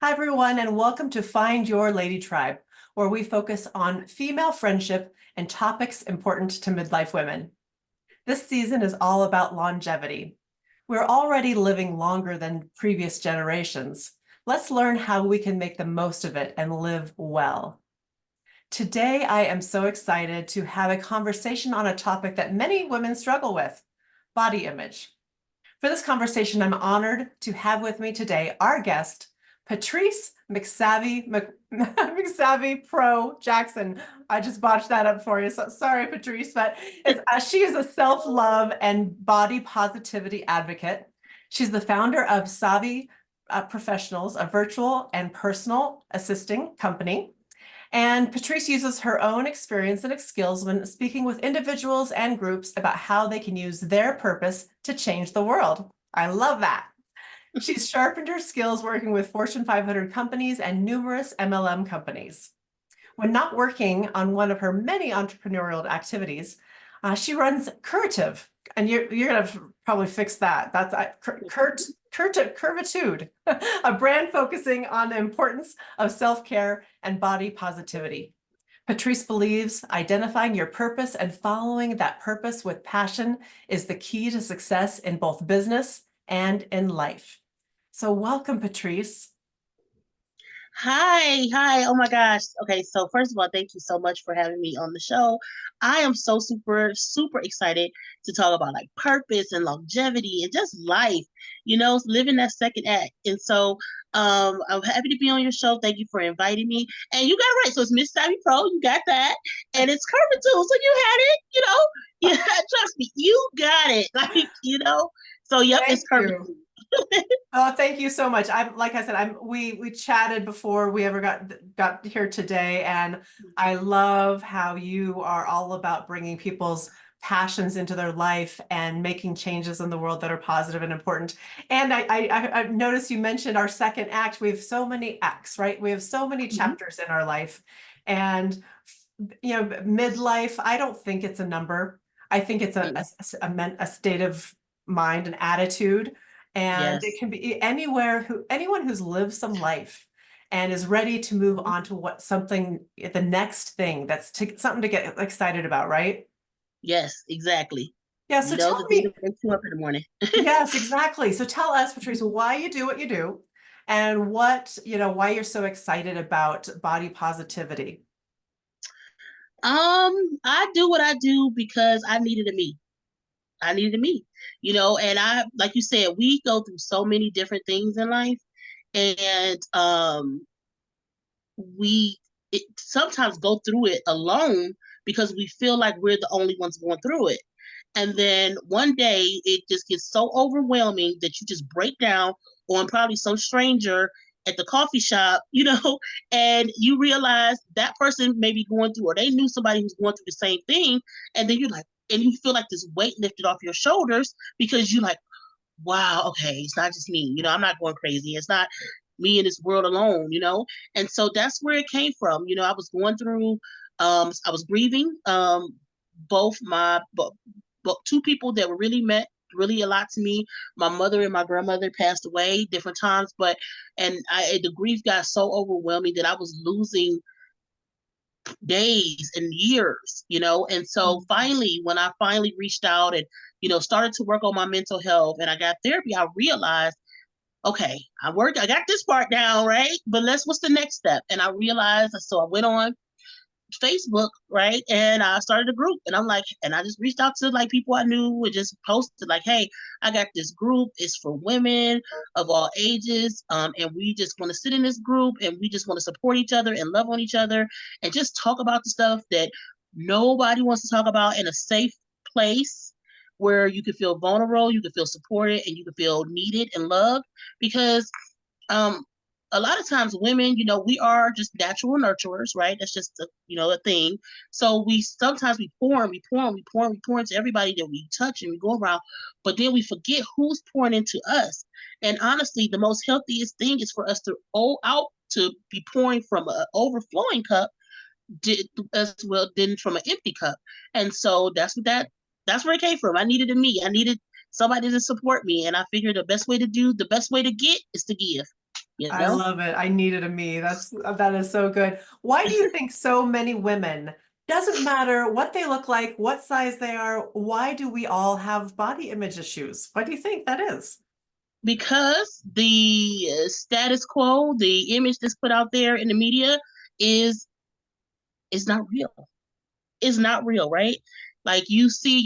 Hi, everyone, and welcome to Find Your Lady Tribe, where we focus on female friendship and topics important to midlife women. This season is all about longevity. We're already living longer than previous generations. Let's learn how we can make the most of it and live well. Today, I am so excited to have a conversation on a topic that many women struggle with, body image. For this conversation, I'm honored to have with me today our guest, Patrice MsSavvyPro Jackson. I just botched that up for you. So sorry, Patrice, but she is a self-love and body positivity advocate. She's the founder of Savvy Professionals, a virtual and personal assisting company. And Patrice uses her own experience and skills when speaking with individuals and groups about how they can use their purpose to change the world. I love that. She's sharpened her skills working with Fortune 500 companies and numerous MLM companies. When not working on one of her many entrepreneurial activities, she runs Kurvitude, and you're going to probably fix that. That's Kurvitude, a brand focusing on the importance of self-care and body positivity. Patrice believes identifying your purpose and following that purpose with passion is the key to success in both business and in life. So welcome, Patrice. Hi. Oh my gosh. Okay, so first of all, thank you so much for having me on the show. I am so super excited to talk about like purpose and longevity and just life, living that second act. And so I'm happy to be on your show. Thank you for inviting me. And you got it right. So it's Miss Savvy Pro, you got that. And it's Kurvitude. So you had it. Yeah, trust me, you got it. So yep, Thank it's you. Kurvitude. Oh, thank you so much. I'm like I said, we chatted before we ever got here today, and I love how you are all about bringing people's passions into their life and making changes in the world that are positive and important. And I noticed you mentioned our second act. We have so many acts, right? We have so many Mhm. chapters in our life, and midlife. I don't think it's a number. I think it's Mm, a state of mind, an attitude. And it yes. can be anyone who's lived some life and is ready to move Mhm. on to the next thing something to get excited about, right? Yes, exactly. Yeah, so The tell thing me, that wakes you up in the morning. yes, exactly. So tell us, Patrice, why you do what you do and why you're so excited about body positivity. I do what I do because I needed a me. I needed a me, and like you said, we go through so many different things in life, and we sometimes go through it alone because we feel like we're the only ones going through it. And then one day it just gets so overwhelming that you just break down on probably some stranger at the coffee shop, and you realize that person may be going through, or they knew somebody who's going through the same thing. And then you're like, and you feel like this weight lifted off your shoulders because you're like, wow, okay, it's not just me, I'm not going crazy. It's not me in this world alone, And so that's where it came from. I was going through, I was grieving, both two people that were really meant really a lot to me. My mother and my grandmother passed away different times, the grief got so overwhelming that I was losing days and years, and so finally when I finally reached out and started to work on my mental health and I got therapy, I realized, okay, I got this part down, right, but what's the next step? And I realized, so I went on Facebook, right? And I started a group, and I'm like, and I just reached out to like people I knew and just posted like, hey, I got this group. It's for women of all ages, and we just want to sit in this group, and we just want to support each other and love on each other, and just talk about the stuff that nobody wants to talk about in a safe place where you can feel vulnerable, you can feel supported, and you can feel needed and loved because um a lot of times women, we are just natural nurturers, right? That's just a thing. So we sometimes we pour and we pour and we pour and we pour into everybody that we touch and we go around, but then we forget who's pouring into us. And honestly, the most healthiest thing is for us to out to be pouring from an overflowing cup as well than from an empty cup. And so that's where it came from. I needed a me. I needed somebody to support me, and I figured the best way to get is to give. you I know? love it. I needed a me. That is so good. Why do you think so many women, doesn't matter what they look like, what size they are, why do we all have body image issues? Why do you think that is? Because the status quo, the image that's put out there in the media is is not real. It's not real, right? Like you see,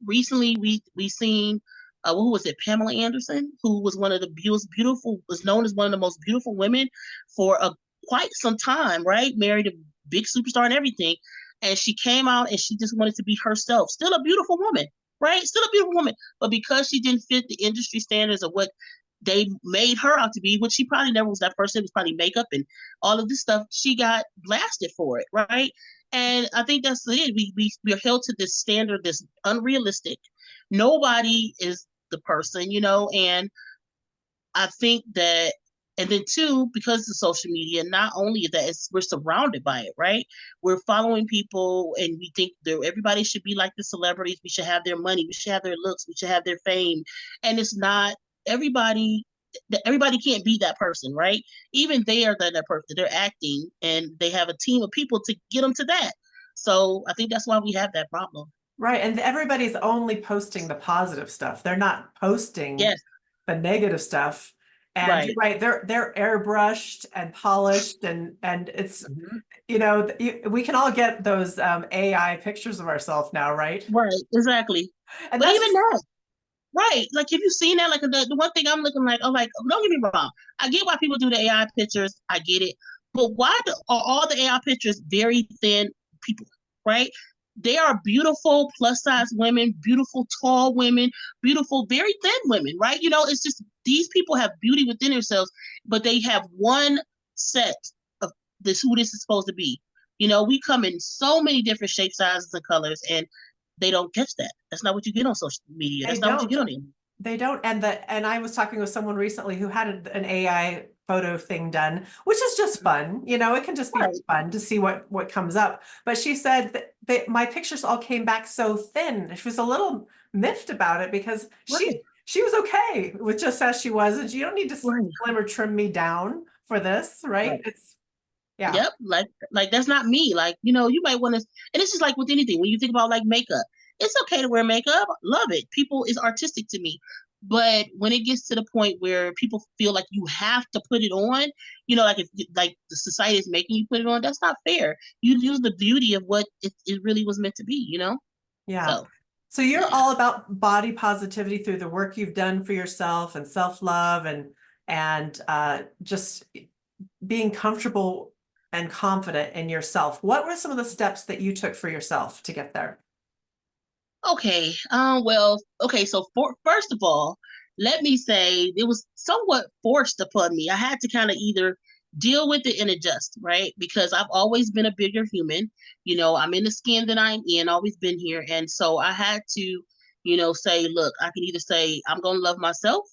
recently we seen who was it, Pamela Anderson, who was one of the most beautiful, was known as one of the most beautiful women for a quite some time, right? Married a big superstar and everything. And she came out and she just wanted to be herself. Still a beautiful woman, right? Still a beautiful woman. But because she didn't fit the industry standards of what they made her out to be, which she probably never was that person, it was probably makeup and all of this stuff, she got blasted for it, right? And I think that's it. We are held to this standard, this unrealistic. Nobody is the person, and I think that, and then two, because of social media, not only that, we're surrounded by it, right? We're following people, and we think that everybody should be like the celebrities. We should have their money. We should have their looks. We should have their fame. And it's not everybody. Everybody can't be that person, right? Even they are that person. They're acting, and they have a team of people to get them to that. So I think that's why we have that problem. Right. And everybody's only posting the positive stuff. They're not posting Yes, the negative stuff. And you're right. right, they're airbrushed and polished and it's, Mhm. we can all get those AI pictures of ourselves now, right? Right, exactly. And But that's even just, that, right? Like, have you seen that? Like, the one thing I'm looking like, oh, like, don't get me wrong. I get why people do the AI pictures. I get it. But why are all the AI pictures very thin people, right? They are beautiful plus size women, beautiful tall women, beautiful, very thin women, right? It's just these people have beauty within themselves, but they have one set of who this is supposed to be. We come in so many different shapes, sizes, and colors, and they don't catch that. That's not what you get on social media. they That's not what you don't. get on the internet. They don't. And I was talking with someone recently who had an AI photo thing done, which is just fun. It can just be Right, fun to see what comes up. But she said that my pictures all came back so thin. She was a little miffed about it because she right, she was okay with just as she was, and you don't need to right, slim or trim me down for this, right? right. It's yeah. Yep, like that's not me. Like, you might want to, and it's just like with anything. When you think about like makeup, it's okay to wear makeup. Love it. People is artistic to me. But when it gets to the point where people feel like you have to put it on, like if like the society is making you put it on, that's not fair. You lose the beauty of what it really was meant to be. Yeah. So So you're yeah. all about body positivity through the work you've done for yourself and self-love and just being comfortable and confident in yourself. What were some of the steps that you took for yourself to get there? Okay. Well, okay. So first of all, let me say it was somewhat forced upon me. I had to kind of either deal with it and adjust, right? Because I've always been a bigger human. I'm in the skin that I'm in, always been here. And so I had to, say, look, I can either say I'm going to love myself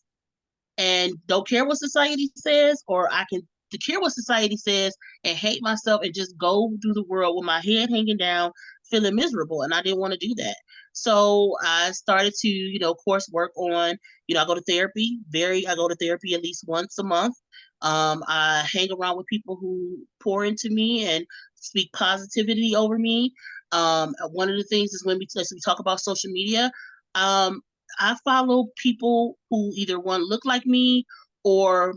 and don't care what society says, or I can to care what society says and hate myself and just go through the world with my head hanging down, feeling miserable. And I didn't want to do that. So I started to, of course, work on, I go to therapy. I go to therapy at least once a month. I hang around with people who pour into me and speak positivity over me. One of the things is when we talk about social media, um, I follow people who either one look like me or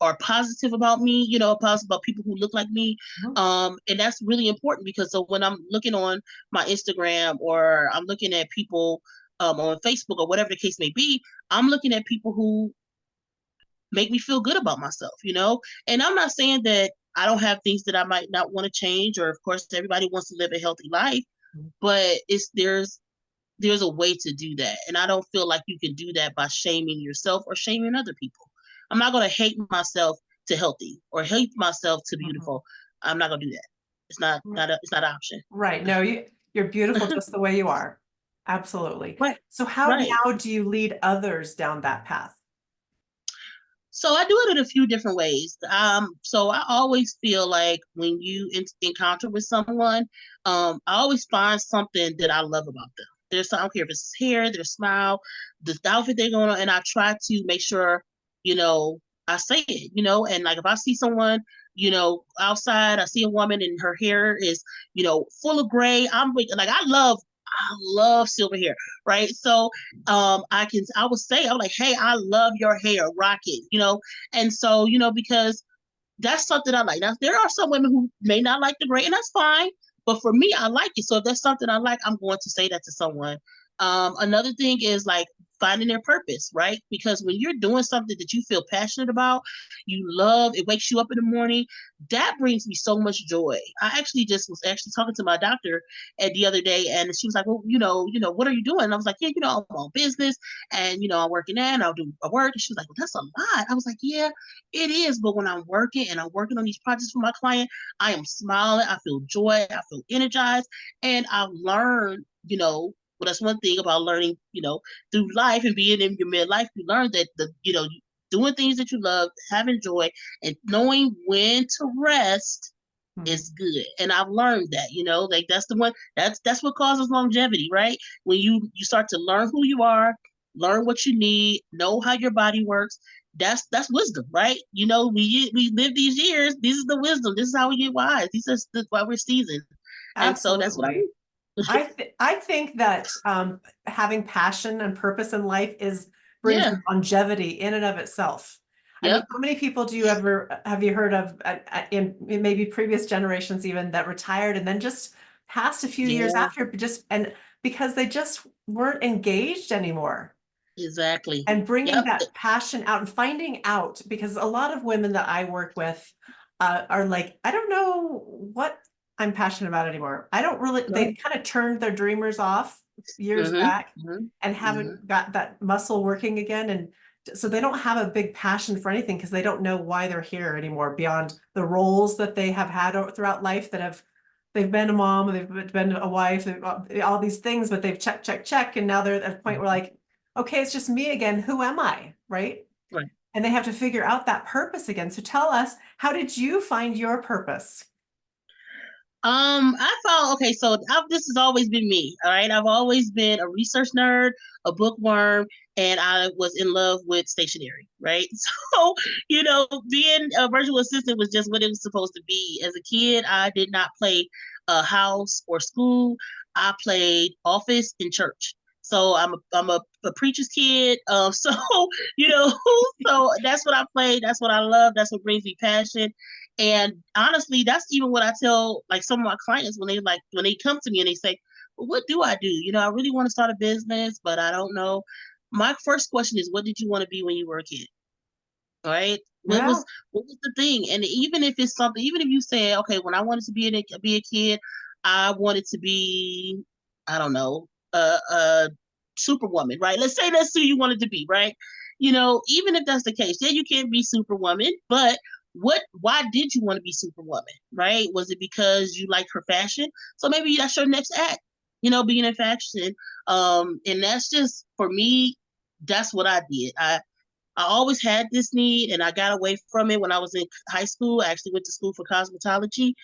are positive about me, positive about people who look like me. Mhm. And that's really important because so when I'm looking on my Instagram or I'm looking at people on Facebook or whatever the case may be, I'm looking at people who make me feel good about myself. And I'm not saying that I don't have things that I might not want to change, or of course everybody wants to live a healthy life, but there's a way to do that. And I don't feel like you can do that by shaming yourself or shaming other people. I'm not going to hate myself to healthy or hate myself to Mhm. beautiful. I'm not going to do that. It's not an option. Right. No, you're beautiful just the way you are. Absolutely. Right. So how Right. now do you lead others down that path? So I do it in a few different ways. So I always feel like when you encounter with someone, I always find something that I love about them. I don't care if it's hair, their smile, the outfit they're going on, and I try to make sure, you know, I say it, and like if I see someone, outside, I see a woman and her hair is, full of gray. Like, I love silver hair, right? So I would say, I'm like, hey, I love your hair, rock it, and so, because that's something I like. Now, there are some women who may not like the gray, and that's fine. But for me, I like it. So if that's something I like, I'm going to say that to someone. Another thing is like finding their purpose, right? Because when you're doing something that you feel passionate about, you love, it wakes you up in the morning. That brings me so much joy. I actually just was actually talking to my doctor at the other day, and she was like, "Well, what are you doing?" And I was like, "Yeah, I'm on business, and I'm working there, and I'll do my work." And she was like, "Well, that's a lot." I was like, "Yeah, it is, but when I'm working and I'm working on these projects for my client, I am smiling. I feel joy. I feel energized. And I've learned, well, that's one thing about learning, through life and being in your midlife, you learn that doing things that you love, having joy, and knowing when to rest Mhm. is good. And I've learned that, like that's the one that's what causes longevity, right? When you start to learn who you are, learn what you need, know how your body works. That's wisdom, right? We live these years. This is the wisdom. This is how we get wise. This is why we're seasoned. And so that's what I Absolutely. do. I think that having passion and purpose in life brings Yeah. longevity in and of itself. I mean, Yep. how many people have you heard of in maybe previous generations even that retired and then just passed a few years Yeah. after just and because they just weren't engaged anymore. Exactly. And bringing Yep. that passion out and finding out, because a lot of women that I work with are like, I don't know what I'm passionate about anymore. I don't really, they Right. kind of turned their dreamers off years Mm-hmm. back Mm-hmm. and Mm-hmm. haven't got that muscle working again. And so they don't have a big passion for anything because they don't know why they're here anymore beyond the roles that they have had throughout life they've been a mom, they've been a wife, all these things, but they've check. And now they're at a point where like, okay, it's just me again. Who am I? Right. Right. And they have to figure out that purpose again. So tell us, how did you find your purpose? I found okay, so this has always been me. All right, I've always been a research nerd, a bookworm, and I was in love with stationery. Right, so being a virtual assistant was just what it was supposed to be. As a kid, I did not play house or school. I played office and church. So I'm a preacher's kid. So you know, so that's what I played. That's what I love. That's what brings me passion. And honestly, that's even what I tell like some of my clients when they come to me and they say, well, what do I do? I really want to start a business, but I don't know. My first question is, what did you want to be when you were a kid? All right. Yeah. What was the thing? And even if it's something, even if you say, okay, when I wanted to be a kid, I wanted to be, I don't know, a superwoman, right? Let's say that's who you wanted to be, right? Even if that's the case, yeah, you can't be superwoman, but why did you want to be superwoman, right? Was it because you like her fashion? So maybe that's your next act, being in fashion. And that's just for me, that's what I did. I always had this need and I got away from it when I was in high school. I actually went to school for cosmetology.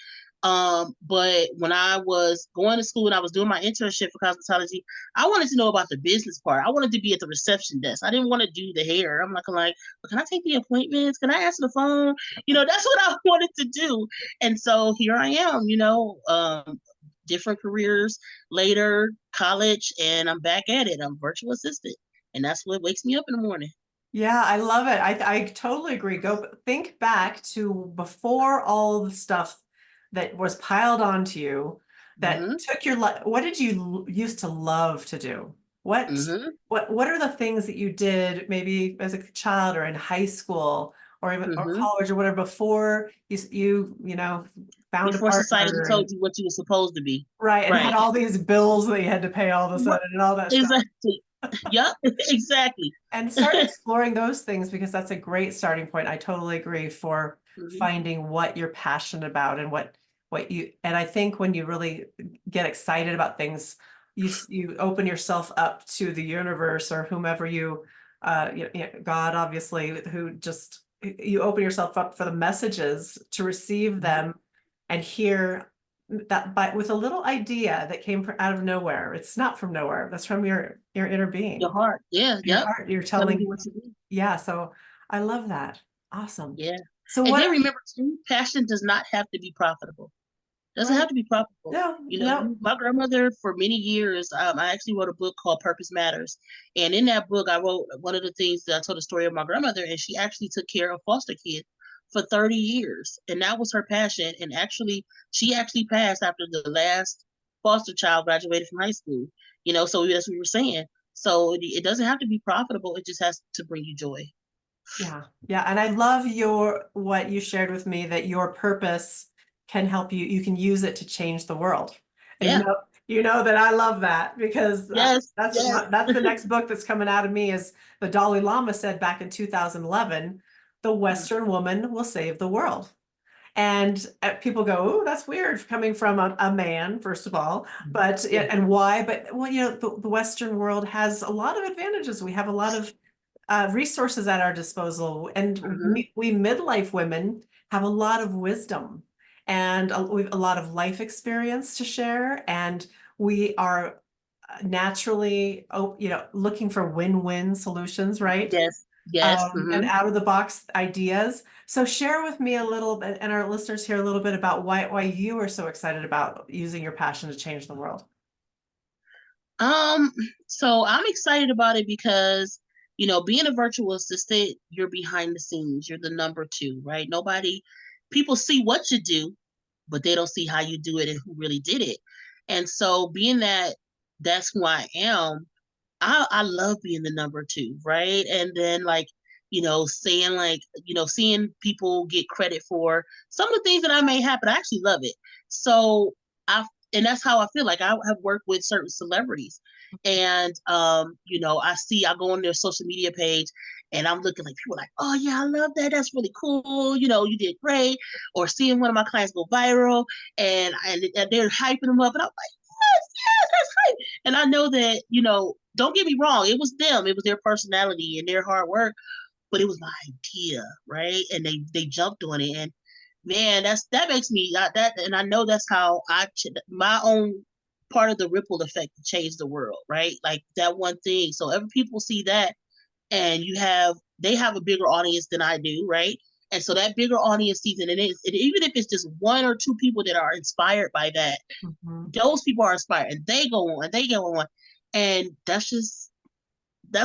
But when I was going to school and I was doing my internship for cosmetology, I wanted to know about the business part. I wanted to be at the reception desk. I didn't want to do the hair. I'm like, well, can I take the appointments? Can I answer the phone? That's what I wanted to do. And so here I am, different careers later, college, and I'm back at it. I'm virtual assistant. And that's what wakes me up in the morning. Yeah, I love it. I totally agree. Go think back to before all the stuff that was piled onto you that Mm-hmm. took your life. What did you used to love to do? What Mm-hmm. what are the things that you did maybe as a child or in high school or even or Mm-hmm. college or whatever before you found a Before society partner told and you what you were supposed to be. right and Right. had all these bills that you had to pay all of a Right. sudden and all that stuff? Exactly. Yep. Exactly. And start exploring those things because that's a great starting point. I totally agree for Mm-hmm. finding what you're passionate about and what you and I think when you really get excited about things, you open yourself up to the universe or whomever God obviously who just you open yourself up for the messages to receive Mm-hmm. them and hear that by with a little idea that came out of nowhere. It's not from nowhere. That's from your inner Your being heart. Yeah. your Yep. heart, you're Telling you telling, what to do. yeah. So I love that. Awesome. Yeah. So And what, then remember too, passion does not have to be profitable. Doesn't right? have to be profitable. No, You know, no. my grandmother for many years, I actually wrote a book called Purpose Matters. And in that book, I wrote one of the things that I told the story of my grandmother, and she actually took care of foster kids for 30 years. And that was her passion. And actually, she actually passed after the last foster child graduated from high school. You know, so as we were saying. So it doesn't have to be profitable. It just has to bring you joy. Yeah. Yeah. And I love what you shared with me, that your purpose can help you, you can use it to change the world. And Yeah. you know that I love that, because Yes. Yes. that's the next book that's coming out of me. Is the Dalai Lama said back in 2011, the Western woman will save the world. And people go, oh, that's weird coming from a man, first of all. But Yeah. and why? But well, the Western world has a lot of advantages. We have a lot of resources at our disposal, and Hmm. we midlife women have a lot of wisdom and we've a lot of life experience to share, and we are naturally, looking for win-win solutions, right? Yes. Yes. And Hmm. out of the box ideas. So share with me a little bit, and our listeners here, a little bit about why you are so excited about using your passion to change the world. Um, so I'm excited about it because, being a virtual assistant, you're behind the scenes. You're the number two, right? People see what you do, but they don't see how you do it and who really did it. And so being that that's who I am, I love being the number two, right? And then saying seeing people get credit for some of the things that I may happen. I actually love it. So I and that's how I feel. Like I have worked with certain celebrities, and I go on their social media page, and I'm looking like people are like, oh yeah, I love that. That's really cool. You did great. Or seeing one of my clients go viral, and they're hyping them up, and I'm like, yes, that's hype. And I know that, don't get me wrong, it was them, it was their personality and their hard work, but it was my idea, right? And they jumped on it, and man, that makes me that, and I know that's how my own part of the ripple effect to change the world, right? Like that one thing. So every people see that, and they have a bigger audience than I do, right? And so that bigger audience sees it, and even if it's just one or two people that are inspired by that, Mhm. those people are inspired, and they go on and they go on, and that's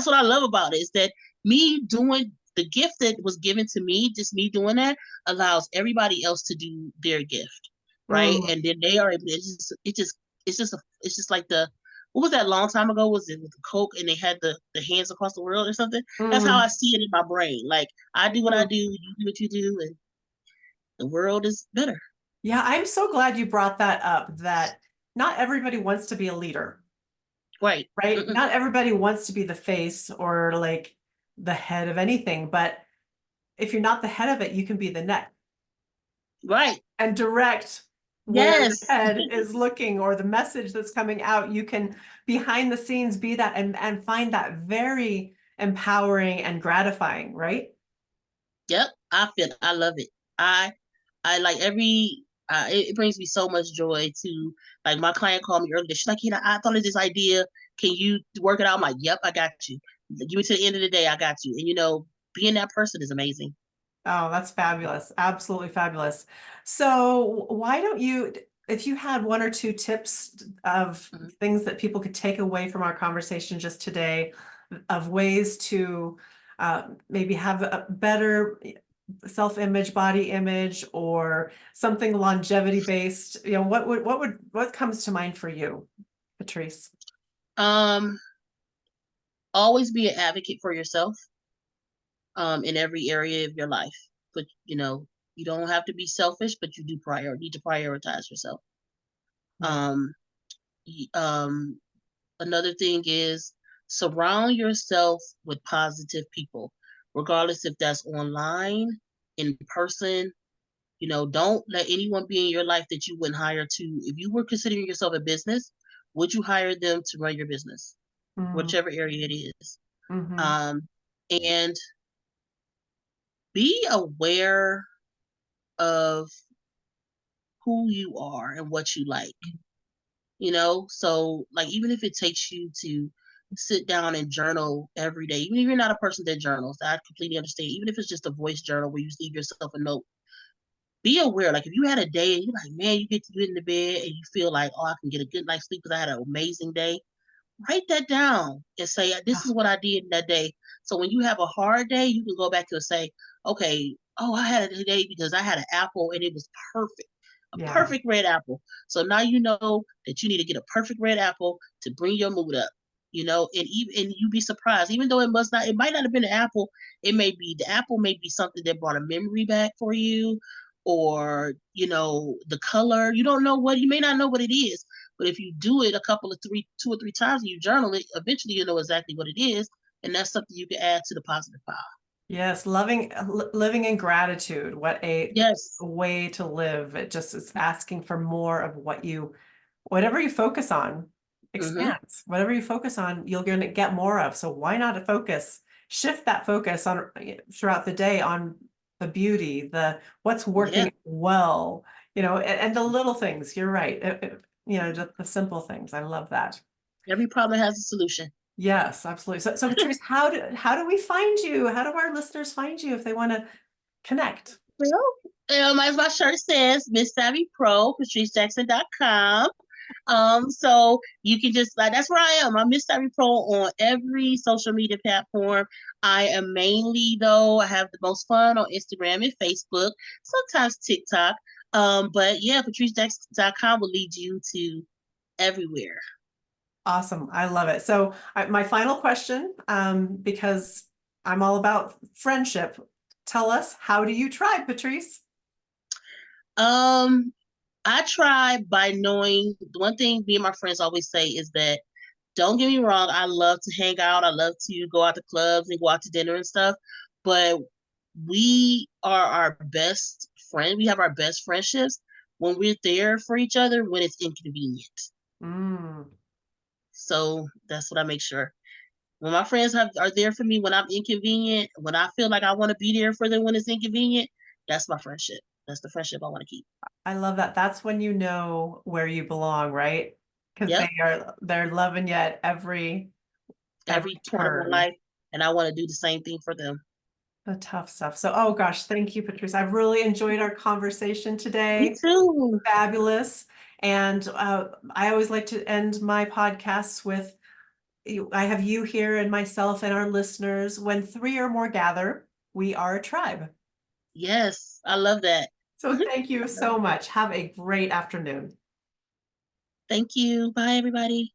what I love about it, is that me doing the gift that was given to me, just me doing that allows everybody else to do their gift, right? Mm, And then they are able. It's just like the what was that long time ago? Was it with the Coke and they had the hands across the world or something? That's how I mm, see it in my brain. Like I do what I mm. do, you do what you do, and the world is better. Yeah, I'm so glad you brought that up, that not everybody wants to be a leader, Right. right? Mm-mm. Not everybody wants to be the face or like the head of anything, but if you're not the head of it, you can be the neck Right. and direct where the Yes. head is looking, or the message that's coming out. You can behind the scenes be that, and find that very empowering and gratifying, right? Yep, I love it. I like it brings me so much joy to, like, my client called me earlier. She's like, I thought of this idea. Can you work it out? I'm like, yep, I got you. Give me to the end of the day, I got you. And being that person is amazing. Oh, that's fabulous. Absolutely fabulous. So why don't you, if you had one or two tips of Mhm. things that people could take away from our conversation just today, of ways to maybe have a better self-image, body image, or something longevity based, what comes to mind for you, Patrice? Um, Always be an advocate for yourself, in every area of your life. But you don't have to be selfish, but you do need to prioritize yourself. Yeah. Um, um, Another thing is surround yourself with positive people, regardless if that's online, in person. Don't let anyone be in your life that you wouldn't hire to. If you were considering yourself a business, would you hire them to run your business, Mm, whichever area it is? hmm. Um, and be aware of who you are and what you like. So like even if it takes you to sit down and journal every day. Even if you're not a person that journals, I completely understand. Even if it's just a voice journal where you leave yourself a note, be aware. Like if you had a day and you're like, man, you get to get in the bed and you feel like, oh, I can get a good night's sleep because I had an amazing day. Write that down and say, this is what I did in that day. So when you have a hard day, you can go back to and say, okay, oh, I had a day because I had an apple and it was perfect. A Yeah. perfect red apple. So now you know that you need to get a perfect red apple to bring your mood up. And even and you'd be surprised, even though it might not have been an apple, the apple may be something that brought a memory back for you, or the color. You don't know you may not know what it is, but if you do it 2 or 3 times and you journal it, eventually you know exactly what it is, and that's something you can add to the positive pile. Yes, living in gratitude. What a Yes. way to live. It just is asking for more of whatever you focus on Mm-hmm. expands. Whatever you focus on, you're going to get more of. So why not shift that focus on throughout the day on the beauty, what's Yeah. working well, and the little things. You're right. Just the simple things. I love that. Every problem has a solution. Yes, absolutely. So Patrice, how do we find you? How do our listeners find you if they want to connect? Well, as my shirt says, Miss Savvy Pro, PatriceJackson.com. So you can just that's where I am. I'm Miss Savvy Pro on every social media platform. I am mainly though, I have the most fun on Instagram and Facebook, sometimes TikTok. But yeah, PatriceJackson.com will lead you to everywhere. Awesome. I love it. So my final question, because I'm all about friendship. Tell us, how do you try, Patrice? Um, I try by knowing the one thing me and my friends always say is that don't get me wrong, I love to hang out. I love to go out to clubs and go out to dinner and stuff. But we are our best friend. We have our best friendships when we're there for each other when it's inconvenient. Mm, So that's what I make sure. When my friends are there for me when I'm inconvenient, when I feel like I want to be there for them when it's inconvenient, that's my friendship. That's the friendship I want to keep. I love that. That's when you know where you belong, right? Because Yep. they're loving you at every Every point of my turn. life. And I want to do the same thing for them. The tough stuff. So, oh gosh, thank you, Patrice. I've really enjoyed our conversation Me today. too. Fabulous. And I always like to end my podcasts with I have you here and myself and our listeners. When three or more gather, we are a tribe. Yes, I love that. So thank you so much. Have a great afternoon. Thank you. Bye, everybody.